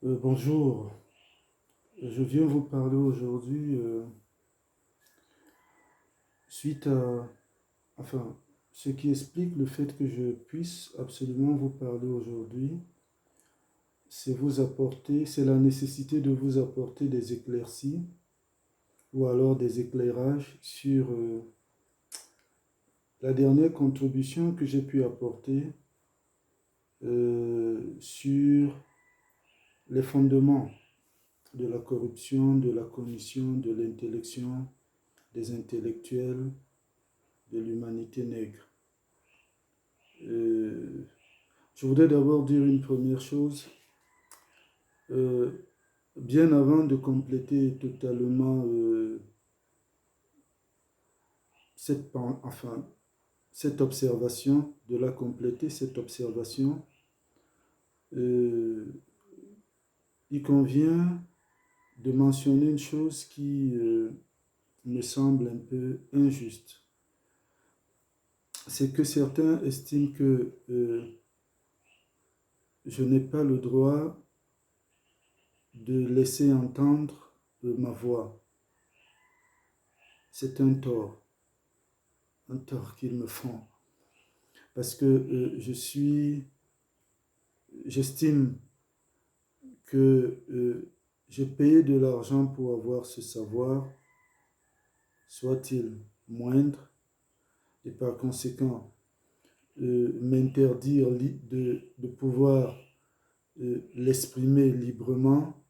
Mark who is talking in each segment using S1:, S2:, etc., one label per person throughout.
S1: Bonjour, je viens vous parler aujourd'hui suite à, enfin, ce qui explique le fait que je puisse absolument vous parler aujourd'hui, c'est la nécessité de vous apporter des éclaircies ou alors des éclairages sur la dernière contribution que j'ai pu apporter sur les fondements de la corruption, de la commission, de l'intellection, des intellectuels, de l'humanité nègre. Euh, je voudrais d'abord dire une première chose. Euh, Bien avant de compléter totalement enfin, cette observation, de la compléter, cette observation, euh, il convient de mentionner une chose qui me semble un peu injuste. C'est que certains estiment que je n'ai pas le droit de laisser entendre ma voix. C'est un tort qu'ils me font. Parce que j'estime que j'ai payé de l'argent pour avoir ce savoir, soit-il moindre, et par conséquent, m'interdire de pouvoir l'exprimer librement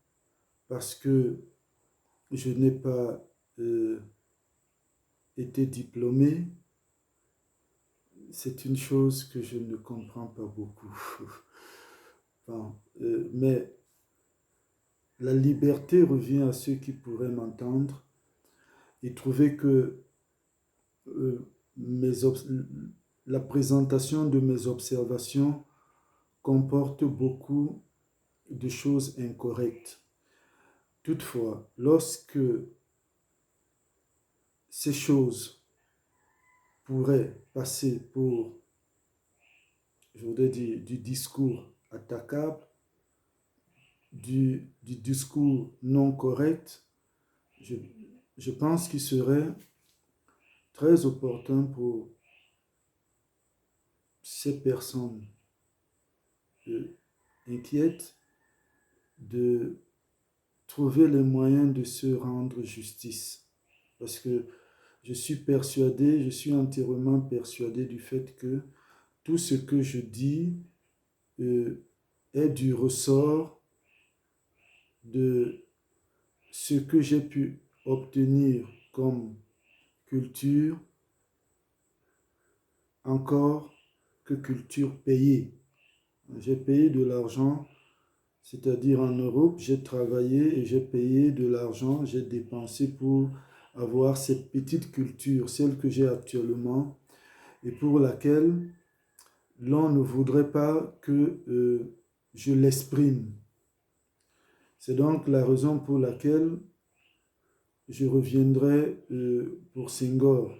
S1: parce que je n'ai pas euh, été diplômé, c'est une chose que je ne comprends pas beaucoup. Bon, mais la liberté revient à ceux qui pourraient m'entendre et trouver que euh, mes la présentation de mes observations comporte beaucoup de choses incorrectes. Toutefois, lorsque ces choses pourraient passer pour, je voudrais dire, du discours attaquable, du discours non correct, je, je pense qu'il serait très opportun pour ces personnes inquiètes de trouver les moyens de se rendre justice. Parce que je suis entièrement persuadé du fait que tout ce que je dis euh, est du ressort de ce que j'ai pu obtenir comme culture, encore que culture payée. J'ai payé de l'argent, c'est-à-dire en Europe, j'ai travaillé et j'ai payé de l'argent, j'ai dépensé pour avoir cette petite culture, celle que j'ai actuellement, et pour laquelle l'on ne voudrait pas que je l'exprime. C'est donc la raison pour laquelle je reviendrai pour Senghor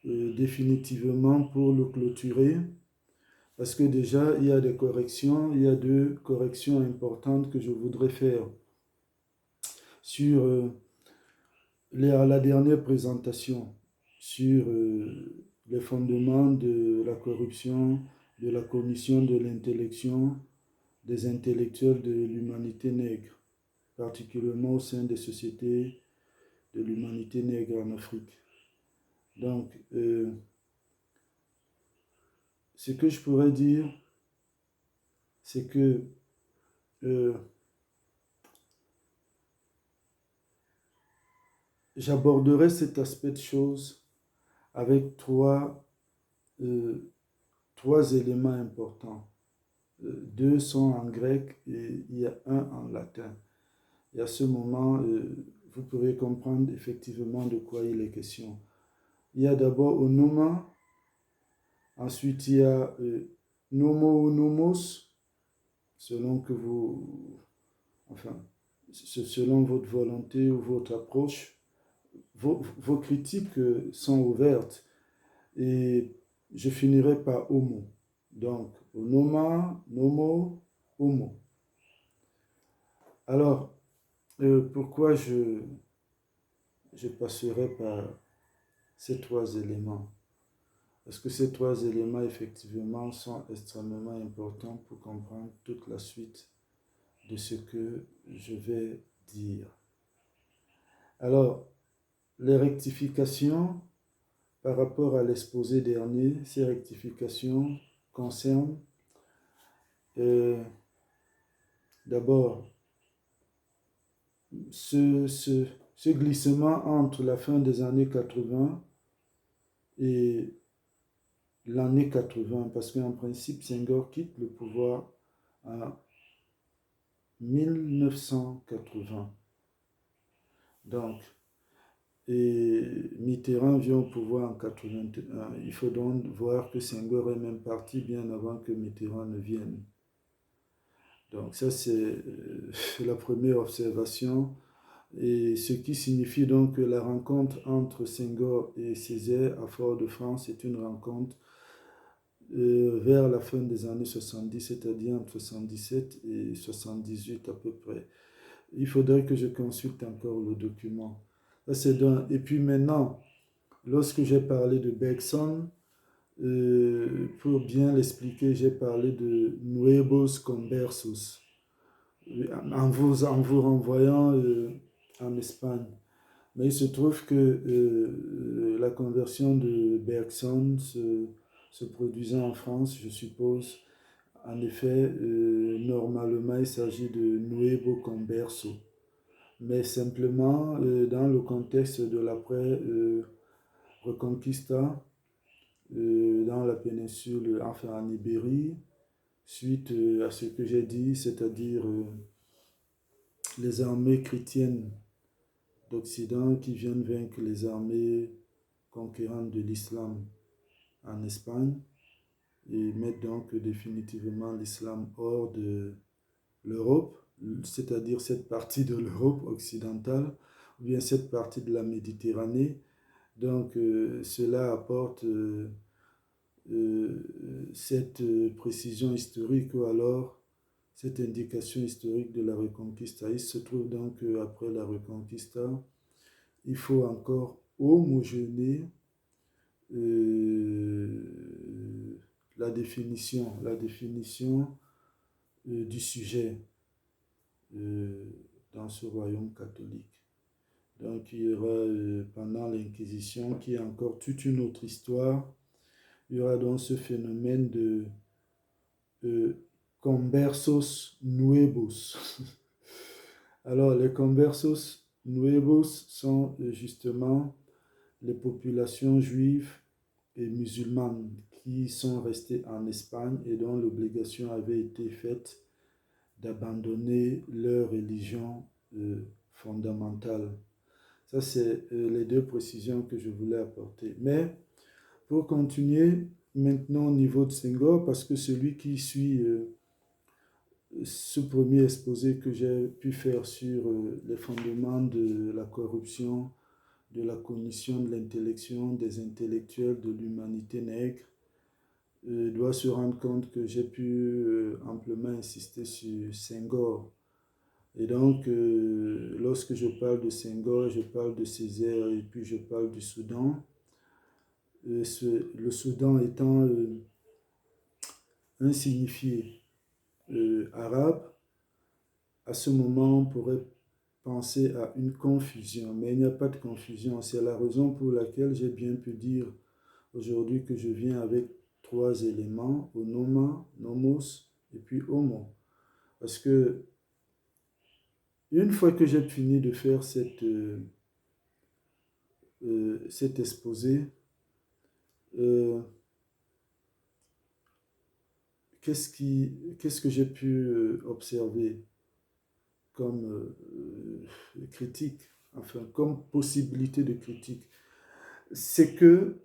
S1: définitivement pour le clôturer, parce que déjà il y a des corrections, il y a deux corrections importantes que je voudrais faire sur la dernière présentation, sur les fondements de la corruption, de la commission de l'intellection, des intellectuels de l'humanité nègre, particulièrement au sein des sociétés de l'humanité nègre en Afrique. Donc, ce que je pourrais dire, c'est que euh, j'aborderai cet aspect de choses avec euh, trois éléments importants. Deux sont en grec et il y a un en latin. Et à ce moment, vous pourrez comprendre effectivement de quoi il est question. Il y a d'abord onoma, ensuite il y a nomo ou nomos, selon que vous, enfin, selon votre volonté ou votre approche. Vos critiques sont ouvertes et je finirai par homo. Donc, onoma, nomo, homo. Alors, pourquoi je passerai par ces trois éléments? Parce que ces trois éléments, effectivement, sont extrêmement importants pour comprendre toute la suite de ce que je vais dire. Alors, les rectifications par rapport à l'exposé dernier, ces rectifications concernent d'abord ce glissement entre la fin des années 80 et l'année 80, parce qu'en principe, Senghor quitte le pouvoir en 1980. Donc, et Mitterrand vient au pouvoir en 81. Il faut donc voir que Senghor est même parti bien avant que Mitterrand ne vienne. Donc ça, c'est la première observation. Et ce qui signifie donc que la rencontre entre Senghor et Césaire à Fort-de-France est une rencontre vers la fin des années 70, c'est-à-dire entre 77 et 78 à peu près. Il faudrait que je consulte encore le document. Ça, c'est d'un. Et puis maintenant, lorsque j'ai parlé de Bergson, pour bien l'expliquer, j'ai parlé de Nuevos Conversos, en vous renvoyant en Espagne. Mais il se trouve que la conversion de Bergson se produisant en France, je suppose, en effet, normalement, il s'agit de Nuevo Converso. Mais simplement, dans le contexte de l'après-Reconquista, dans la péninsule, enfin en Ibérie, suite à ce que j'ai dit, c'est-à-dire les armées chrétiennes d'Occident qui viennent vaincre les armées conquérantes de l'islam en Espagne et mettre donc définitivement l'islam hors de l'Europe, c'est-à-dire cette partie de l'Europe occidentale, ou bien cette partie de la Méditerranée. Donc cela apporte cette précision historique ou alors cette indication historique de la Reconquista. Il se trouve donc qu'après la Reconquista, il faut encore homogénéiser la définition du sujet dans ce royaume catholique. Donc il y aura pendant l'Inquisition, qui est encore toute une autre histoire, il y aura donc ce phénomène de conversos nuevos. Alors les conversos nuevos sont justement les populations juives et musulmanes qui sont restées en Espagne et dont l'obligation avait été faite d'abandonner leur religion fondamentale. Ça, c'est les deux précisions que je voulais apporter. Mais pour continuer maintenant au niveau de Senghor, parce que celui qui suit ce premier exposé que j'ai pu faire sur les fondements de la corruption, de la cognition, de l'intellection, des intellectuels, de l'humanité nègre, doit se rendre compte que j'ai pu amplement insister sur Senghor. Et donc, lorsque je parle de Senghor, je parle de Césaire et puis je parle du Soudan. Le Soudan étant un signifié arabe, à ce moment, on pourrait penser à une confusion, mais il n'y a pas de confusion. C'est la raison pour laquelle j'ai bien pu dire aujourd'hui que je viens avec trois éléments, onoma, nomos et puis homo. Parce que une fois que j'ai fini de faire cet exposé, qu'est-ce que j'ai pu observer comme critique, enfin comme possibilité de critique? C'est que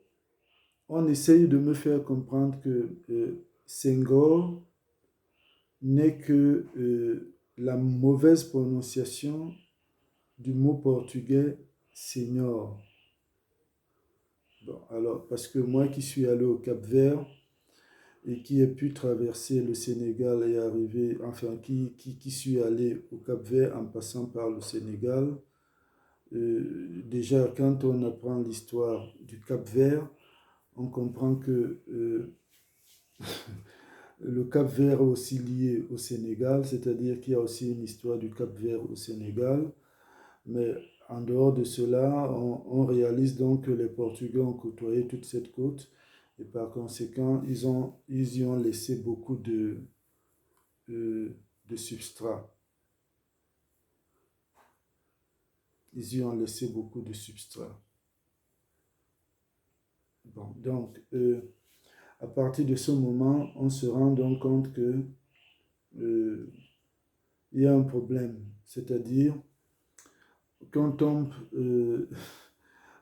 S1: on essaye de me faire comprendre que Senghor n'est que la mauvaise prononciation du mot portugais Senhor. Bon, alors, parce que moi qui suis allé au Cap-Vert, et qui ait pu traverser le Sénégal et arriver, enfin, qui suis allé au Cap-Vert en passant par le Sénégal. Déjà, quand on apprend l'histoire du Cap-Vert, on comprend que le Cap-Vert est aussi lié au Sénégal, c'est-à-dire qu'il y a aussi une histoire du Cap-Vert au Sénégal. Mais en dehors de cela, on réalise donc que les Portugais ont côtoyé toute cette côte et par conséquent, ils y ont laissé beaucoup de substrat. Ils y ont laissé beaucoup de substrat. Bon, donc, à partir de ce moment, on se rend donc compte que il y a un problème, c'est-à-dire qu'on tombe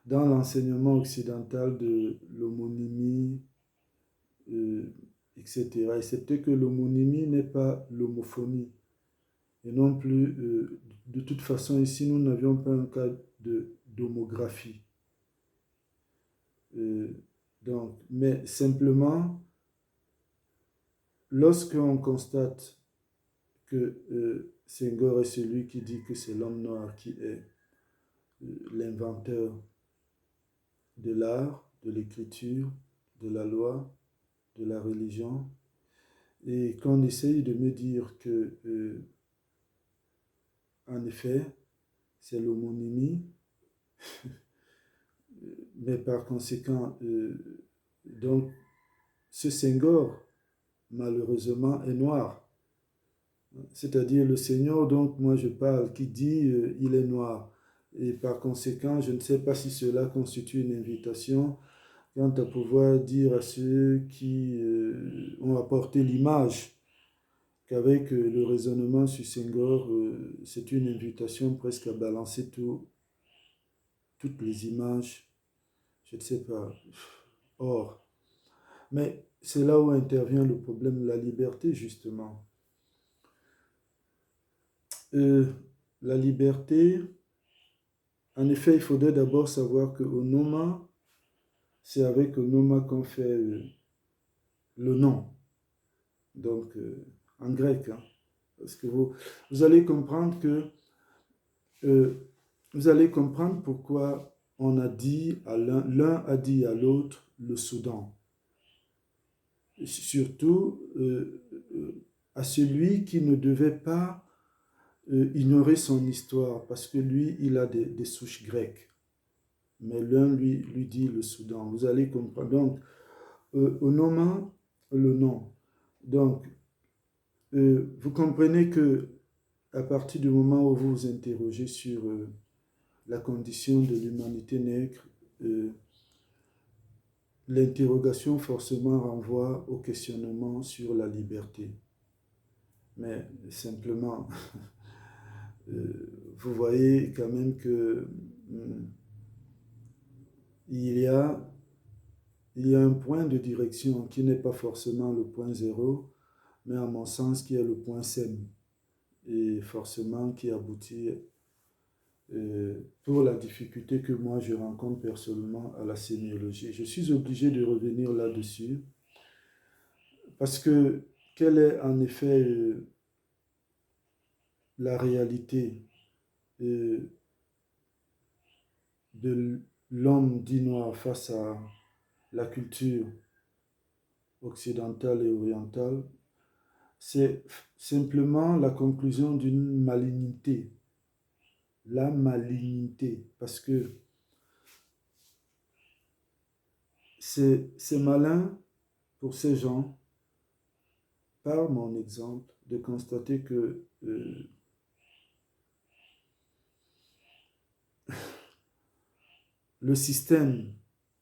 S1: dans l'enseignement occidental de l'homonymie, etc. Excepté que l'homonymie n'est pas l'homophonie. Et non plus, de toute façon, ici, nous n'avions pas un cas d'homographie. Donc, mais simplement, lorsqu'on constate que Senghor est celui qui dit que c'est l'homme noir qui est l'inventeur de l'art, de l'écriture, de la loi, de la religion, et qu'on essaye de me dire que, en effet, c'est l'homonymie, mais par conséquent, donc, ce Senghor, malheureusement, est noir. C'est-à-dire le Seigneur, donc moi je parle, qui dit il est noir. Et par conséquent, je ne sais pas si cela constitue une invitation quant à pouvoir dire à ceux qui ont apporté l'image qu'avec le raisonnement sur Senghor, c'est une invitation presque à balancer toutes les images, je ne sais pas. Or, mais c'est là où intervient le problème de la liberté, justement. La liberté, en effet, il faudrait d'abord savoir que Onoma, c'est avec Onoma qu'on fait le nom. Donc, en grec, hein, parce que vous allez comprendre que vous allez comprendre pourquoi on a dit à l'un a dit à l'autre le Soudan. Surtout à celui qui ne devait pas ignorer son histoire, parce que lui, il a des souches grecques. Mais l'un lui dit le Soudan. Vous allez comprendre. Donc, au nommant le nom. Donc, vous comprenez que à partir du moment où vous vous interrogez sur la condition de l'humanité nègre, l'interrogation forcément renvoie au questionnement sur la liberté. Mais simplement, vous voyez quand même que il y a un point de direction qui n'est pas forcément le point zéro, mais à mon sens qui est le point SEM, et forcément qui aboutit pour la difficulté que moi je rencontre personnellement à la sémiologie. Je suis obligé de revenir là-dessus, parce que quelle est en effet la réalité de l'homme dit noir face à la culture occidentale et orientale? C'est simplement la conclusion d'une malignité. La malignité, parce que c'est malin pour ces gens, par mon exemple, de constater que le système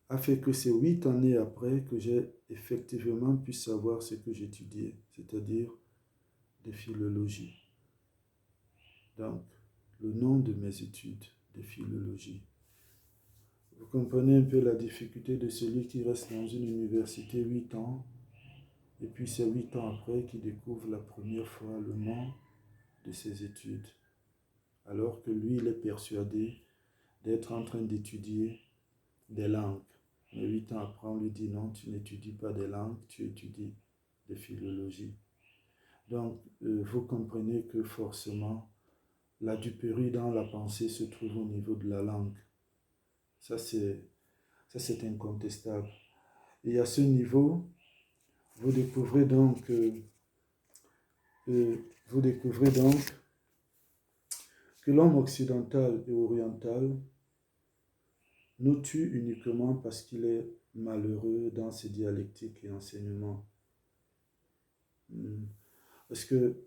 S1: a fait que c'est 8 années après que j'ai effectivement pu savoir ce que j'étudiais, c'est-à-dire des philologies. Donc, le nom de mes études de philologie. Vous comprenez un peu la difficulté de celui qui reste dans une université 8 ans, et puis c'est 8 ans après qu'il découvre la première fois le nom de ses études, alors que lui, il est persuadé d'être en train d'étudier des langues. Mais 8 ans après, on lui dit non, tu n'étudies pas des langues, tu étudies de philologie. Donc, vous comprenez que forcément, la duperie dans la pensée se trouve au niveau de la langue. Ça, c'est incontestable. Et à ce niveau, vous découvrez donc, que l'homme occidental et oriental nous tue uniquement parce qu'il est malheureux dans ses dialectiques et enseignements. Parce que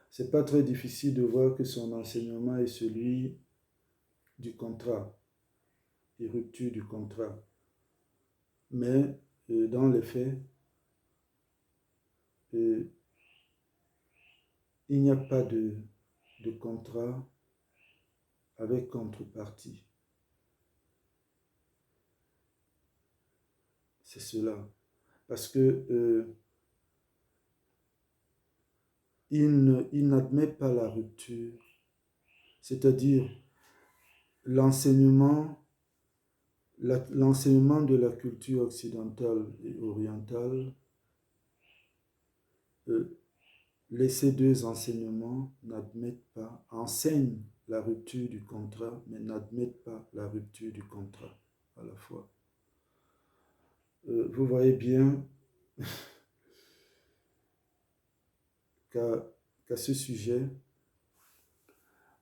S1: c'est pas très difficile de voir que son enseignement est celui du contrat, et rupture du contrat. Mais dans les faits, il n'y a pas de contrat avec contrepartie. C'est cela. Parce que il n'admet pas la rupture. C'est-à-dire l'enseignement de la culture occidentale et orientale, ces deux enseignements n'admettent pas, enseignent la rupture du contrat, mais n'admettent pas la rupture du contrat à la fois. Vous voyez bien qu'à ce sujet,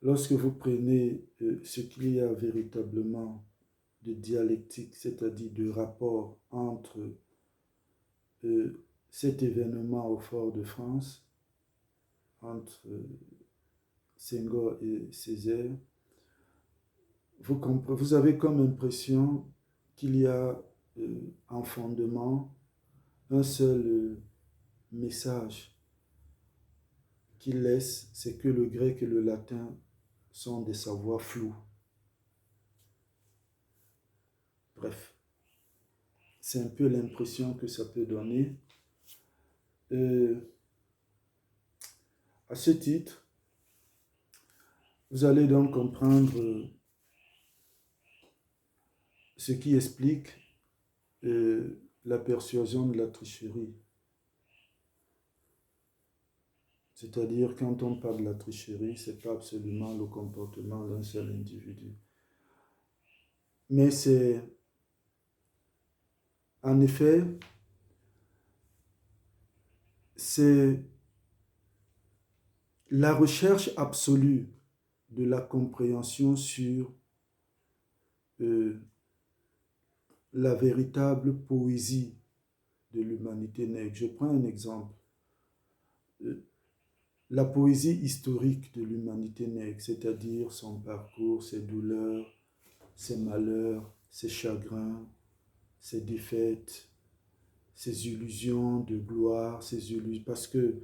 S1: lorsque vous prenez ce qu'il y a véritablement de dialectique, c'est-à-dire de rapport entre cet événement au Fort-de-France, entre Senghor et Césaire, vous avez comme impression qu'il y a en fondement un seul message qu'il laisse, c'est que le grec et le latin sont des savoirs flous. Bref, c'est un peu l'impression que ça peut donner. À ce titre, vous allez donc comprendre ce qui explique la persuasion de la tricherie. C'est-à-dire, quand on parle de la tricherie, ce n'est pas absolument le comportement d'un seul individu. Mais c'est, en effet, c'est la recherche absolue de la compréhension sur la véritable poésie de l'humanité nègre. Je prends un exemple. La poésie historique de l'humanité nègre, c'est-à-dire son parcours, ses douleurs, ses malheurs, ses chagrins, ses défaites, ses illusions de gloire, ses illusions. Parce que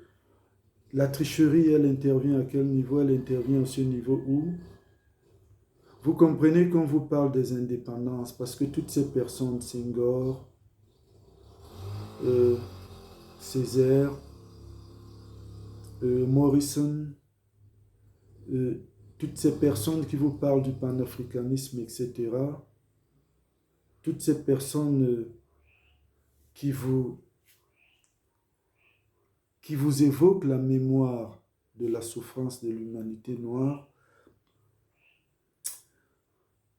S1: la tricherie, elle intervient à quel niveau? Elle intervient à ce niveau où vous comprenez qu'on vous parle des indépendances, parce que toutes ces personnes, Senghor, Césaire, Morrison, toutes ces personnes qui vous parlent du panafricanisme, etc., toutes ces personnes qui vous évoquent la mémoire de la souffrance de l'humanité noire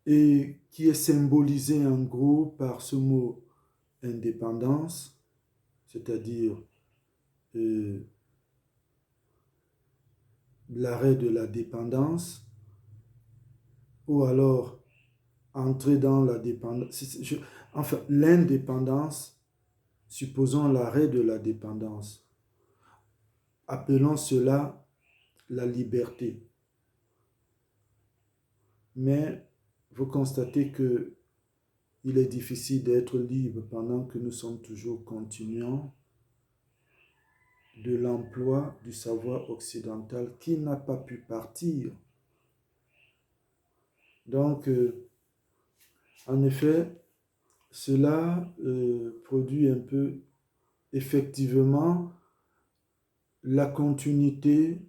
S1: et qui est symbolisée en gros par ce mot indépendance, c'est-à-dire l'arrêt de la dépendance, ou alors entrer dans la dépendance, enfin l'indépendance, supposons l'arrêt de la dépendance. Appelons cela la liberté. Mais vous constatez que il est difficile d'être libre pendant que nous sommes toujours continuants de l'emploi du savoir occidental qui n'a pas pu partir. Donc, en effet, cela produit un peu effectivement la continuité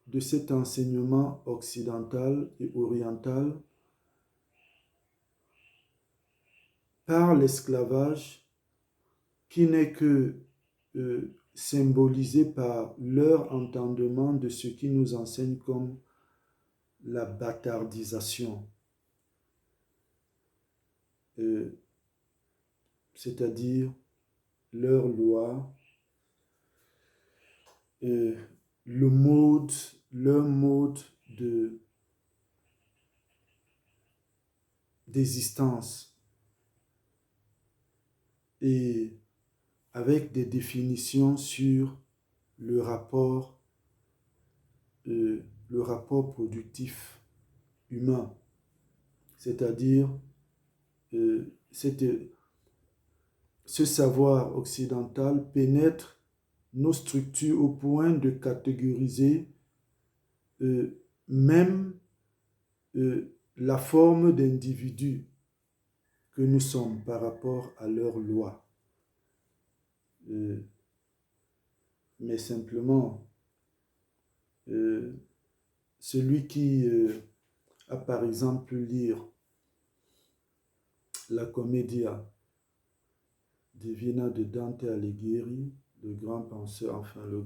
S1: de cet enseignement occidental et oriental par l'esclavage qui n'est que symbolisé par leur entendement de ce qui nous enseigne comme la bâtardisation, c'est-à-dire leur loi, le mode, leur mode d'existence, et avec des définitions sur le rapport productif humain, c'est-à-dire ce savoir occidental pénètre nos structures au point de catégoriser même la forme d'individu que nous sommes par rapport à leurs lois. Mais simplement, celui qui a par exemple lire la Commedia Divina de Dante Alighieri, le grand penseur, enfin le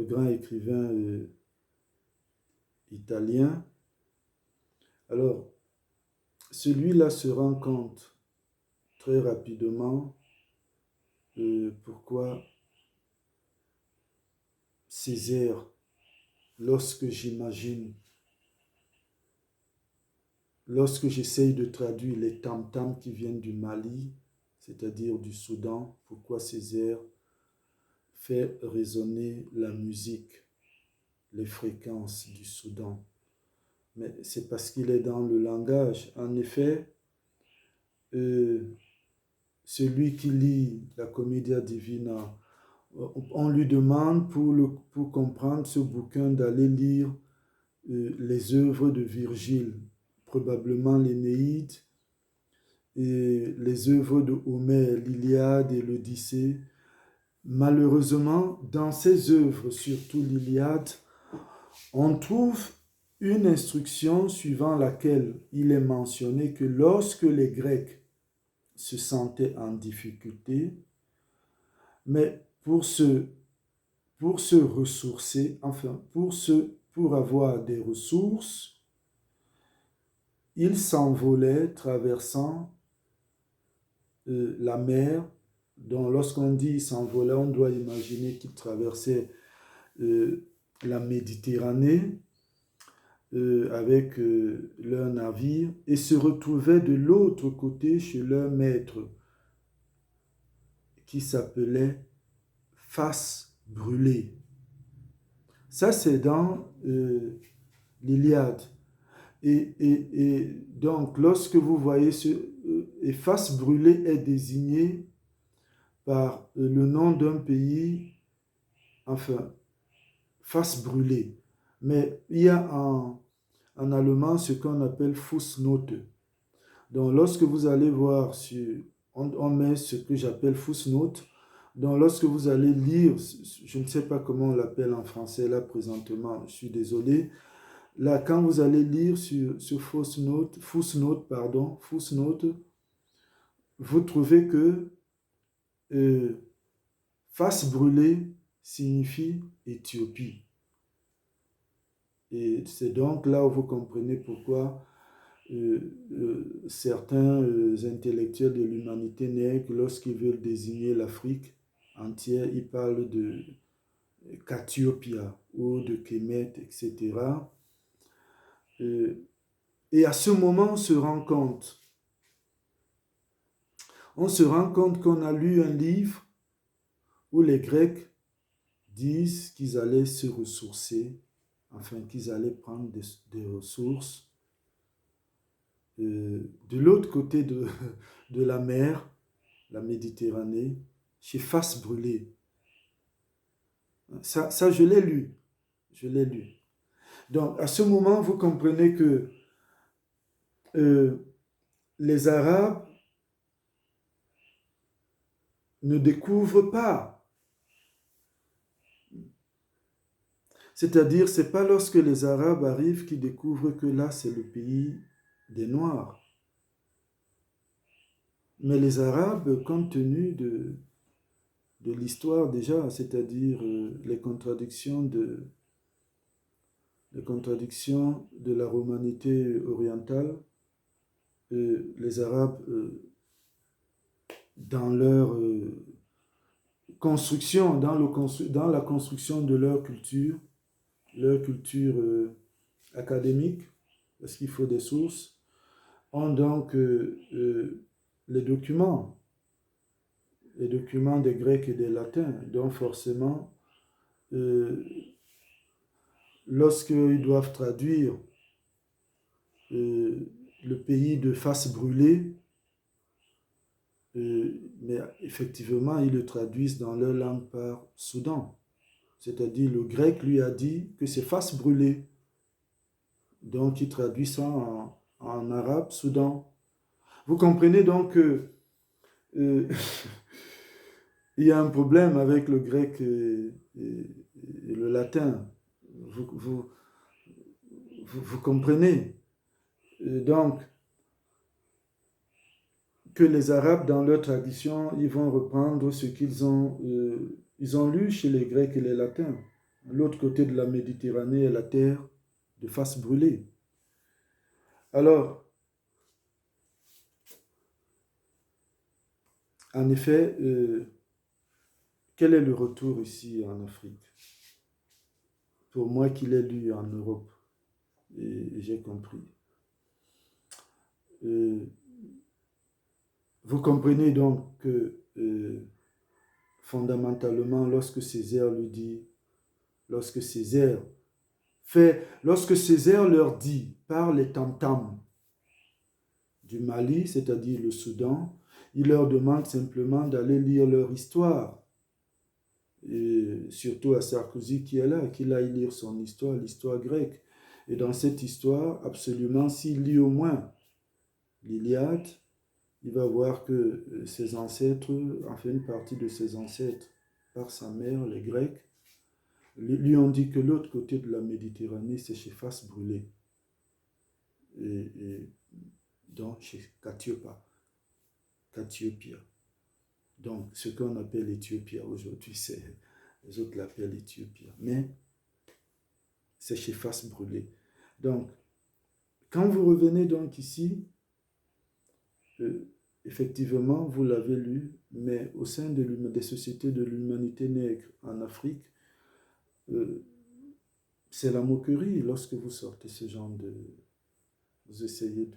S1: grand écrivain italien. Alors, celui-là se rend compte très rapidement pourquoi ces airs, lorsque j'essaye de traduire les tam-tams qui viennent du Mali, c'est-à-dire du Soudan, pourquoi ces airs fait résonner la musique, les fréquences du Soudan. Mais c'est parce qu'il est dans le langage. En effet, celui qui lit la Commedia Divina, on lui demande pour comprendre ce bouquin d'aller lire les œuvres de Virgile, probablement l'Énéide, et les œuvres de Homère, l'Iliade et l'Odyssée. Malheureusement, dans ces œuvres, surtout l'Iliade, on trouve une instruction suivant laquelle il est mentionné que lorsque les Grecs se sentaient en difficulté, mais pour se ressourcer, enfin pour avoir des ressources, ils s'envolaient traversant la mer. Donc lorsqu'on dit s'envoler, on doit imaginer qu'ils traversaient la Méditerranée avec leur navire et se retrouvaient de l'autre côté chez leur maître qui s'appelait Face brûlée. Ça, c'est dans l'Iliade. Et donc, lorsque vous voyez et Face brûlée est désigné par le nom d'un pays, enfin, Face brûlée. Mais il y a en allemand ce qu'on appelle Fußnote. Donc, lorsque vous allez voir, on met ce que j'appelle Fußnote. Donc, lorsque vous allez lire, je ne sais pas comment on l'appelle en français là présentement, je suis désolé. Là, quand vous allez lire sur Fußnote, vous trouvez que face brûlée signifie Éthiopie. Et c'est donc là où vous comprenez pourquoi certains intellectuels de l'humanité nègre, lorsqu'ils veulent désigner l'Afrique entière, ils parlent de Kathiopia ou de Kemet, etc. Et à ce moment, on se rend compte qu'on a lu un livre où les Grecs disent qu'ils allaient se ressourcer, enfin qu'ils allaient prendre des ressources de l'autre côté de la mer, la Méditerranée, chez Face brûlée. Ça, je l'ai lu. Je l'ai lu. Donc, à ce moment, vous comprenez que les Arabes ne découvrent pas. C'est-à-dire, ce n'est pas lorsque les Arabes arrivent qu'ils découvrent que là, c'est le pays des Noirs. Mais les Arabes, compte tenu de l'histoire déjà, c'est-à-dire les contradictions de la romanité orientale, les Arabes, dans leur construction, dans la construction de leur culture académique, parce qu'il faut des sources, ont donc les documents des Grecs et des Latins. Donc forcément, lorsqu'ils doivent traduire le pays de face brûlée, mais effectivement, ils le traduisent dans leur langue par Soudan. C'est-à-dire, le grec lui a dit que c'est face brûlée. Donc, il traduit ça en arabe, Soudan. Vous comprenez donc que il y a un problème avec le grec et le latin. Vous, vous, vous comprenez? Donc, que les Arabes, dans leur tradition, ils vont reprendre ce ils ont lu chez les Grecs et les Latins. L'autre côté de la Méditerranée est la terre de face brûlée. Alors, en effet, quel est le retour ici en Afrique? Pour moi qui l'ai lu en Europe, et j'ai compris. Vous comprenez donc que fondamentalement, lorsque Césaire lui dit, lorsque Césaire leur dit par les tam-tams du Mali, c'est-à-dire le Soudan, il leur demande simplement d'aller lire leur histoire. Et surtout à Sarkozy qui est là, qu'il aille lire son histoire, l'histoire grecque. Et dans cette histoire, absolument, s'il lit au moins l'Iliade, il va voir que ses ancêtres, enfin une partie de ses ancêtres, par sa mère, les Grecs, lui ont dit que l'autre côté de la Méditerranée, c'est chez Face Brûlée. Et donc chez Cathiopia. Donc ce qu'on appelle Éthiopia aujourd'hui, les autres l'appellent Éthiopia. Mais c'est chez Face Brûlée. Donc, quand vous revenez donc ici, effectivement, vous l'avez lu, mais au sein des sociétés de l'humanité nègre en Afrique, c'est la moquerie lorsque vous sortez ce genre de... Vous essayez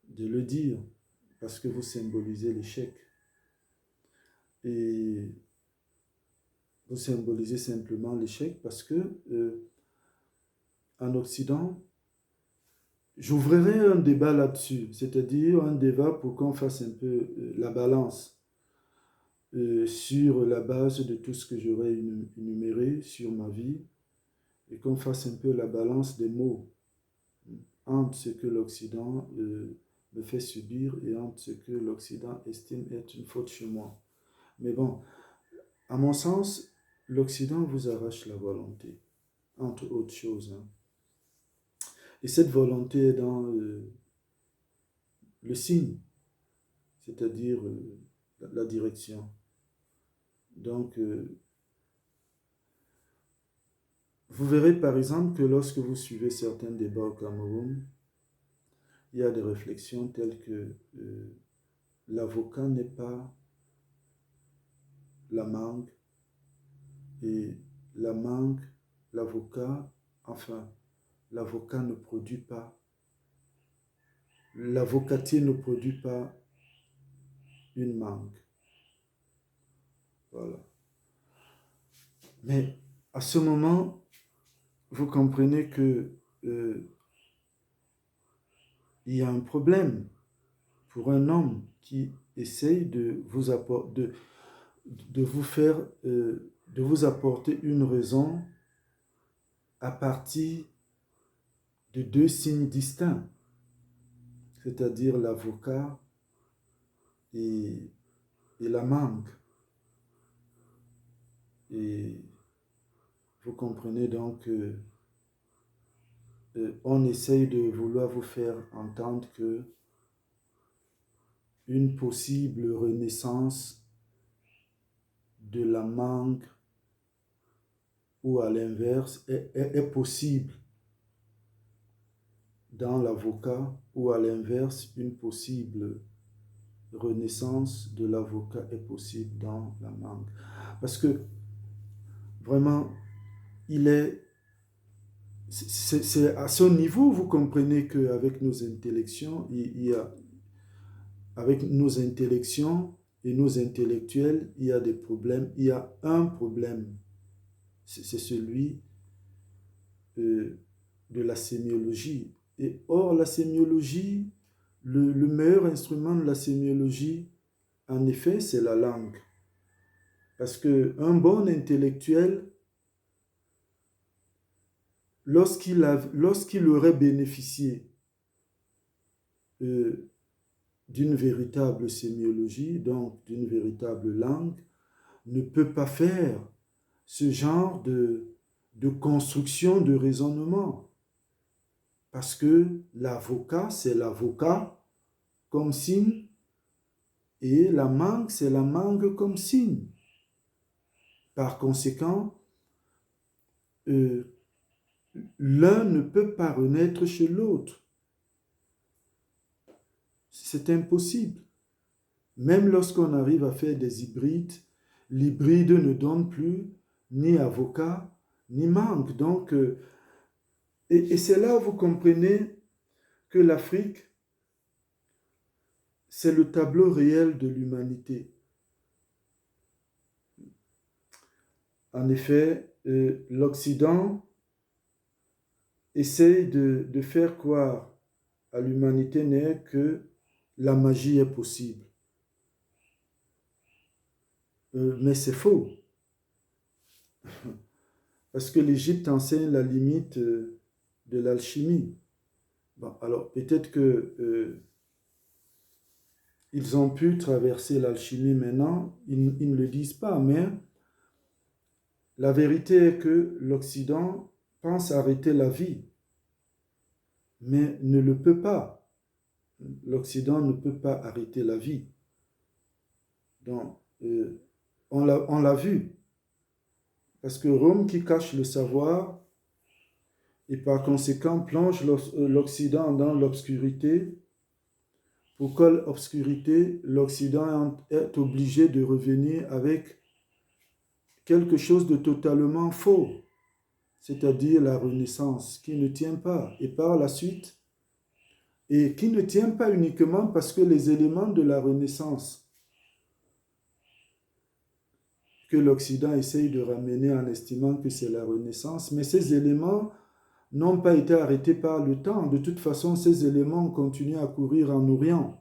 S1: de le dire, parce que vous symbolisez l'échec. Et vous symbolisez simplement l'échec parce que en Occident, j'ouvrirai un débat là-dessus, c'est-à-dire un débat pour qu'on fasse un peu la balance sur la base de tout ce que j'aurais énuméré sur ma vie et qu'on fasse un peu la balance des mots entre ce que l'Occident me fait subir et entre ce que l'Occident estime être une faute chez moi. Mais bon, à mon sens, l'Occident vous arrache la volonté, entre autres choses. Hein. Et cette volonté est dans le signe, c'est-à-dire la direction. Donc, vous verrez par exemple que lorsque vous suivez certains débats au Cameroun, il y a des réflexions telles que l'avocat n'est pas la mangue et la mangue, l'avocat, enfin, l'avocat ne produit pas, l'avocatier ne produit pas une mangue. Voilà. Mais à ce moment, vous comprenez que il y a un problème pour un homme qui essaye de vous apporter, de vous faire, de vous apporter une raison à partir de deux signes distincts, c'est-à-dire l'avocat et la mangue. Et vous comprenez donc que on essaye de vouloir vous faire entendre que une possible renaissance de la mangue ou à l'inverse est possible dans l'avocat ou à l'inverse une possible renaissance de l'avocat est possible dans la mangue. Parce que vraiment, c'est à ce niveau, vous comprenez qu'avec nos intellections, avec nos intellections et nos intellectuels, il y a des problèmes. Il y a un problème, c'est celui de la sémiologie. Et or, la sémiologie, le meilleur instrument de la sémiologie, en effet, c'est la langue. Parce qu'un bon intellectuel, lorsqu'il aurait bénéficié d'une véritable sémiologie, donc d'une véritable langue, ne peut pas faire ce genre de construction de raisonnement. Parce que l'avocat, c'est l'avocat comme signe, et la mangue, c'est la mangue comme signe. Par conséquent, l'un ne peut pas renaître chez l'autre. C'est impossible. Même lorsqu'on arrive à faire des hybrides, l'hybride ne donne plus ni avocat, ni mangue. Donc, et c'est là où vous comprenez que l'Afrique, c'est le tableau réel de l'humanité. En effet, l'Occident essaye de faire croire à l'humanité n'est que la magie est possible. Mais c'est faux. Parce que l'Égypte enseigne la limite de l'alchimie. Bon, alors peut-être que ils ont pu traverser l'alchimie maintenant, ils ne le disent pas, mais la vérité est que l'Occident pense arrêter la vie, mais ne le peut pas. L'Occident ne peut pas arrêter la vie. Donc, on l'a vu. Parce que Rome qui cache le savoir et par conséquent plonge l'Occident dans l'obscurité. Pour quelle obscurité? L'Occident est obligé de revenir avec quelque chose de totalement faux, c'est-à-dire la Renaissance, qui ne tient pas. Et par la suite, et qui ne tient pas uniquement parce que les éléments de la Renaissance que l'Occident essaye de ramener en estimant que c'est la Renaissance, mais ces éléments n'ont pas été arrêtés par le temps. De toute façon, ces éléments ont continué à courir en Orient.